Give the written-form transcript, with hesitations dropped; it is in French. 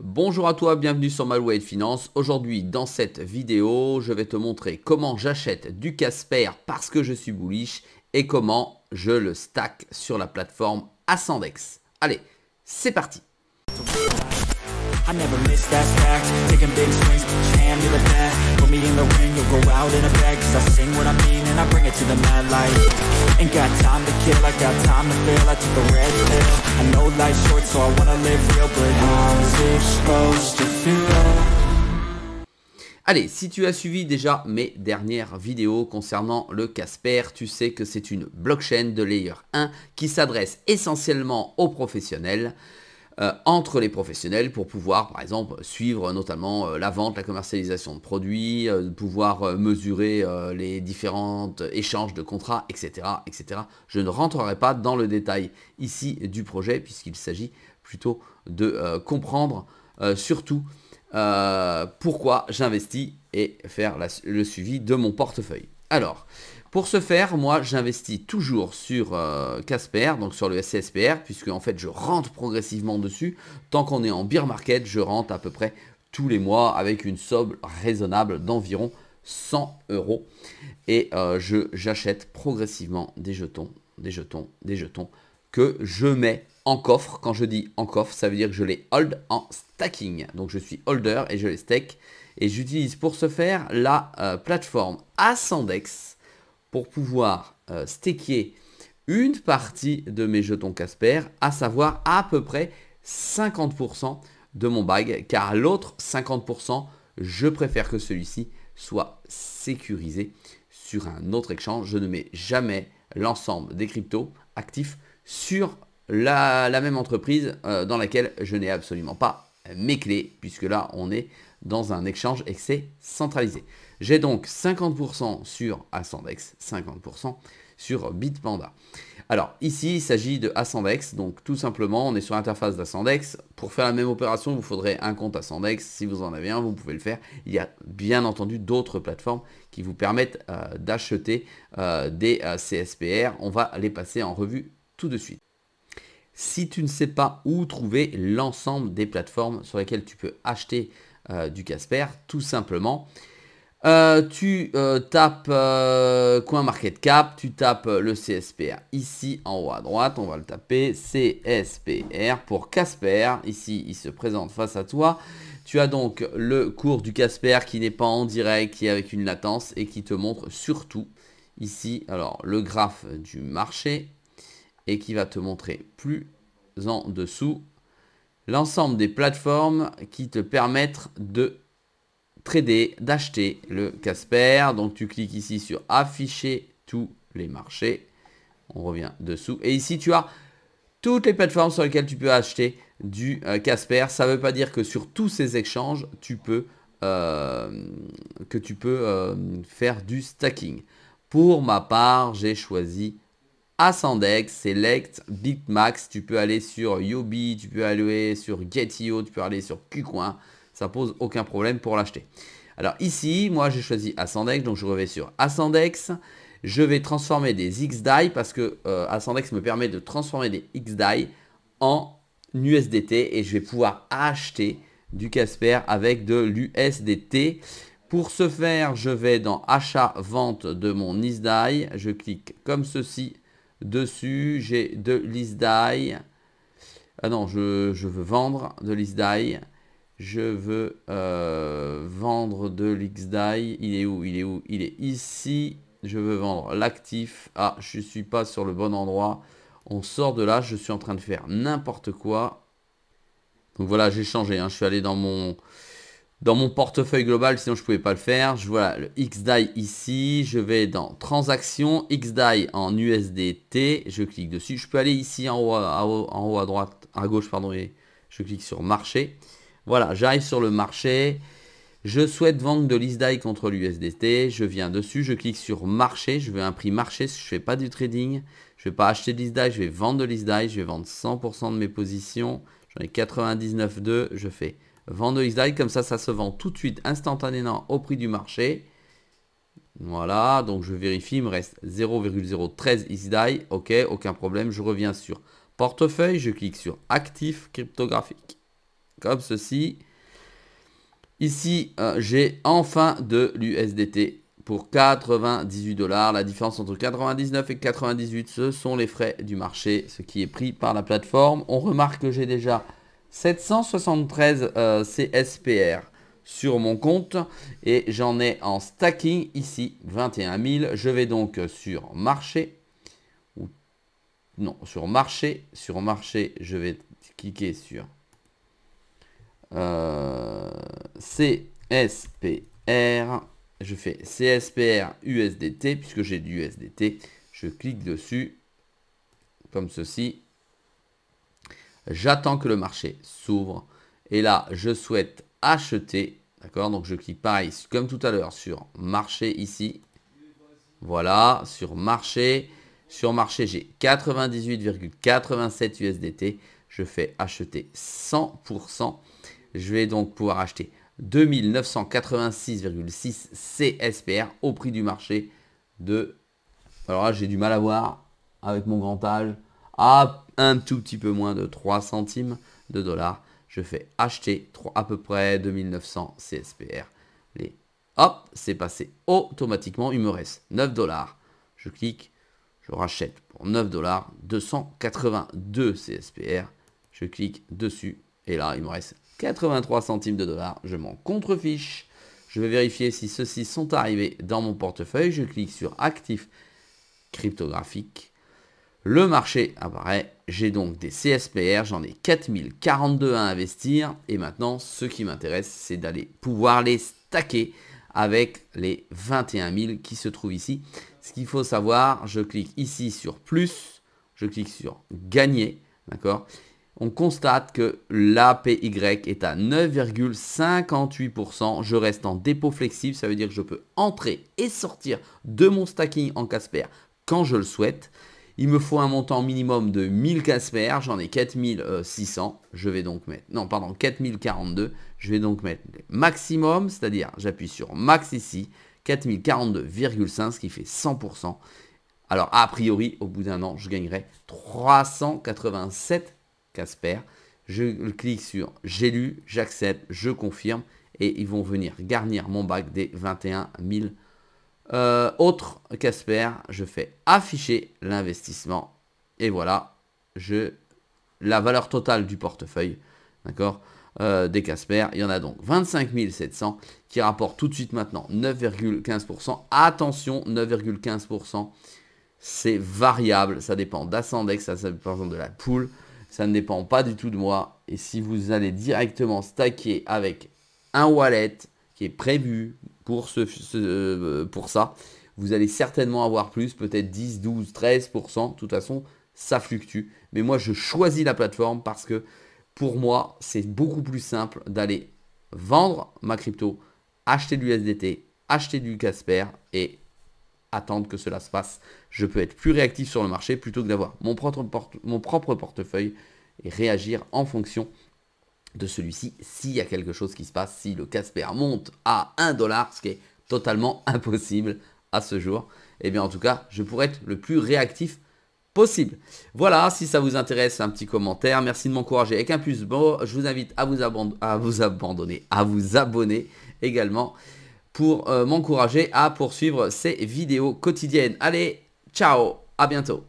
Bonjour à toi, bienvenue sur Malouette Finance. Aujourd'hui, dans cette vidéo, je vais te montrer comment j'achète du Casper parce que je suis bullish et comment je le stack sur la plateforme Ascendex. Allez, c'est parti. I never miss that fact. Taking big swings, put your hand to the bat. Put me in the ring, you'll go out in a bag. Cause I sing what I mean and I bring it to the mad light. Ain't got time to kill, I got time to feel. I took a red pill. I know life's short so I wanna live real. But how's it supposed to feel? Allez, si tu as suivi déjà mes dernières vidéos concernant le Casper, tu sais que c'est une blockchain de layer 1 qui s'adresse essentiellement aux professionnels. Entre les professionnels pour pouvoir par exemple suivre notamment la vente, la commercialisation de produits, pouvoir mesurer les différents échanges de contrats, etc., etc. Je ne rentrerai pas dans le détail ici du projet puisqu'il s'agit plutôt de comprendre surtout pourquoi j'investis et faire le suivi de mon portefeuille. Alors, pour ce faire, moi, j'investis toujours sur Casper, donc sur le CSPR, puisque en fait, je rentre progressivement dessus. Tant qu'on est en bear market, je rentre à peu près tous les mois avec une somme raisonnable d'environ 100 €. Et j'achète progressivement des jetons que je mets en coffre. Quand je dis en coffre, ça veut dire que je les hold en stacking. Donc, je suis holder et je les stack. Et j'utilise pour ce faire la plateforme Ascendex pour pouvoir stacker une partie de mes jetons Casper, à savoir à peu près 50% de mon bag, car l'autre 50%, je préfère que celui-ci soit sécurisé sur un autre exchange. Je ne mets jamais l'ensemble des cryptos actifs sur la même entreprise dans laquelle je n'ai absolument pas mes clés, puisque là on est dans un exchange et que c'est centralisé. J'ai donc 50% sur Ascendex, 50% sur Bitpanda. Alors ici, il s'agit de Ascendex, donc tout simplement, on est sur l'interface d'Ascendex. Pour faire la même opération, il vous faudrait un compte Ascendex. Si vous en avez un, vous pouvez le faire. Il y a bien entendu d'autres plateformes qui vous permettent d'acheter des CSPR. On va les passer en revue tout de suite. Si tu ne sais pas où trouver l'ensemble des plateformes sur lesquelles tu peux acheter du Casper, tout simplement, tu tapes CoinMarketCap, tu tapes le CSPR ici en haut à droite, on va le taper CSPR pour Casper. Ici, il se présente face à toi. Tu as donc le cours du Casper qui n'est pas en direct, qui est avec une latence et qui te montre surtout ici alors le graphe du marché et qui va te montrer plus en dessous l'ensemble des plateformes qui te permettent de trader, d'acheter le Casper. Donc tu cliques ici sur afficher tous les marchés. On revient dessous. Et ici tu as toutes les plateformes sur lesquelles tu peux acheter du Casper. Ça ne veut pas dire que sur tous ces échanges, tu peux faire du stacking. Pour ma part, j'ai choisi Ascendex, Select, Bitmax. Tu peux aller sur Yobi, tu peux aller sur Get.io, tu peux aller sur KuCoin. Ça pose aucun problème pour l'acheter. Alors ici, moi j'ai choisi Ascendex, donc je reviens sur Ascendex. Je vais transformer des XDAI parce que Ascendex me permet de transformer des XDAI en USDT et je vais pouvoir acheter du Casper avec de l'USDT. Pour ce faire, je vais dans achat-vente de mon XDAI. Je clique comme ceci dessus. J'ai de l'XDAI. Ah non, je veux vendre de l'XDAI. Je veux vendre de l'XDAI. Il est où? Il est où? Il est ici. Je veux vendre l'actif. Ah, je ne suis pas sur le bon endroit. On sort de là. Je suis en train de faire n'importe quoi. Donc voilà, j'ai changé. Je suis allé dans mon portefeuille global. Sinon, je ne pouvais pas le faire. Voilà le XDAI ici. Je vais dans transactions. XDAI en USDT. Je clique dessus. Je peux aller ici en haut à droite, à gauche, pardon. Et je clique sur marché. Voilà, j'arrive sur le marché. Je souhaite vendre de l'XDAI contre l'USDT. Je viens dessus, je clique sur marché. Je veux un prix marché. Je ne fais pas du trading. Je ne vais pas acheter de l'XDAI. Je vais vendre de l'XDAI. Je vais vendre 100% de mes positions. J'en ai 99,2. Je fais vendre de l'XDAI. Comme ça, ça se vend tout de suite, instantanément au prix du marché. Voilà, donc je vérifie. Il me reste 0,013 XDAI. Ok, aucun problème. Je reviens sur portefeuille. Je clique sur actif cryptographique. comme ceci. Ici, j'ai enfin de l'USDT pour 98 $. La différence entre 99 et 98, ce sont les frais du marché, ce qui est pris par la plateforme. On remarque que j'ai déjà 773 CSPR sur mon compte et j'en ai en stacking ici 21 000. Je vais donc sur marché. Non, sur marché. Sur marché, je vais cliquer sur CSPR. Je fais CSPR USDT puisque j'ai du USDT. Je clique dessus comme ceci. J'attends que le marché s'ouvre. Et là, je souhaite acheter. D'accord? Donc, je clique pareil comme tout à l'heure sur marché ici. Voilà, sur marché. Sur marché, j'ai 98,87 USDT. Je fais acheter 100%. Je vais donc pouvoir acheter 2986,6 CSPR au prix du marché de... Alors là, j'ai du mal à voir avec mon grand âge. À un tout petit peu moins de 3 centimes de dollars. Je fais acheter à peu près 2900 CSPR. Hop, c'est passé automatiquement. Il me reste 9 $. Je clique, je rachète pour 9 $, 282 CSPR. Je clique dessus et là, il me reste 83 centimes de dollars. Je m'en contrefiche. Je vais vérifier si ceux-ci sont arrivés dans mon portefeuille. Je clique sur actifs cryptographiques. Le marché apparaît. J'ai donc des CSPR. J'en ai 4042 à investir. Et maintenant, ce qui m'intéresse, c'est d'aller pouvoir les stacker avec les 21 000 qui se trouvent ici. Ce qu'il faut savoir, je clique ici sur plus. Je clique sur gagner. D'accord ? On constate que l'APY est à 9,58%. Je reste en dépôt flexible. Ça veut dire que je peux entrer et sortir de mon stacking en Casper quand je le souhaite. Il me faut un montant minimum de 1000 Casper. J'en ai 4600. Je vais donc mettre... Non, pardon, 4042. Je vais donc mettre maximum. C'est-à-dire, j'appuie sur max ici. 4042,5, ce qui fait 100%. Alors, a priori, au bout d'un an, je gagnerai 387 Casper. Je clique sur j'ai lu, j'accepte, je confirme et ils vont venir garnir mon bac des 21 000 autres Casper. Je fais afficher l'investissement et voilà, la valeur totale du portefeuille, d'accord, des Casper. Il y en a donc 25 700 qui rapportent tout de suite maintenant 9,15%. Attention, 9,15%. C'est variable, ça dépend d'Ascendex, ça dépend de la pool. Ça ne dépend pas du tout de moi. Et si vous allez directement stacker avec un wallet qui est prévu pour ça, vous allez certainement avoir plus, peut-être 10, 12, 13%. De toute façon, ça fluctue. Mais moi, je choisis la plateforme parce que pour moi, c'est beaucoup plus simple d'aller vendre ma crypto, acheter du USDT, acheter du Casper et attendre que cela se passe. Je peux être plus réactif sur le marché plutôt que d'avoir mon propre portefeuille et réagir en fonction de celui-ci s'il y a quelque chose qui se passe, si le Casper monte à 1 $, ce qui est totalement impossible à ce jour. Et bien en tout cas, je pourrais être le plus réactif possible. Voilà, si ça vous intéresse, un petit commentaire. Merci de m'encourager avec un pouce bleu. Je vous invite à vous abonner également pour m'encourager à poursuivre ces vidéos quotidiennes. Allez, ciao, à bientôt.